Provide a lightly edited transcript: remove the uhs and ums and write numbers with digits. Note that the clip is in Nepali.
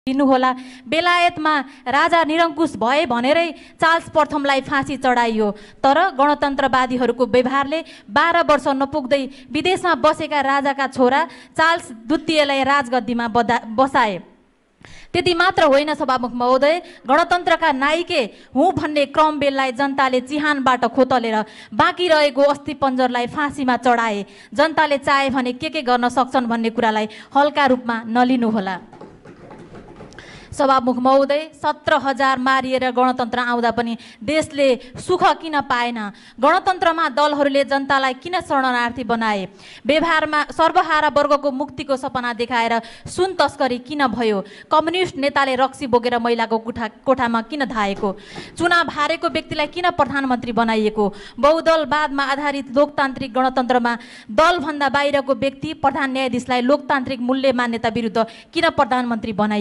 लिनुहोला। बेलायतमा राजा निरङ्कुश भए भनेरै चार्ल्स प्रथमलाई फाँसी चढाइयो, तर गणतन्त्रवादीहरूको व्यवहारले 12 वर्ष नपुग्दै विदेशमा बसेका राजाका छोरा चार्ल्स द्वितीयलाई राजगद्दीमा बसाए। त्यति मात्र होइन सभामुख महोदय, गणतन्त्रका नायिके हुँ भन्ने क्रमवेललाई जनताले चिहानबाट खोतलेर बाँकी रहेको अस्थिपञ्जरलाई फाँसीमा चढाए। जनताले चाहे भने के गर्न सक्छन् भन्ने कुरालाई हल्का रूपमा नलिनुहोला। सभामुख महोदय, 17,000 मारिएर गणतन्त्र आउँदा पनि देशले सुख किन पाएन? गणतन्त्रमा दलहरूले जनतालाई किन शरणार्थी बनाए? व्यवहारमा सर्वहारा वर्गको मुक्तिको सपना देखाएर सुन तस्करी किन भयो? कम्युनिस्ट नेताले रक्सी बोकेर महिलाको कोठामा किन धाएको? चुनाव हारेको व्यक्तिलाई किन प्रधानमन्त्री बनाइएको? बहुदलवादमा आधारित लोकतान्त्रिक गणतन्त्रमा दलभन्दा बाहिरको व्यक्ति प्रधान न्यायाधीशलाई लोकतान्त्रिक मूल्य मान्यता विरुद्ध किन प्रधानमन्त्री बनाइएको?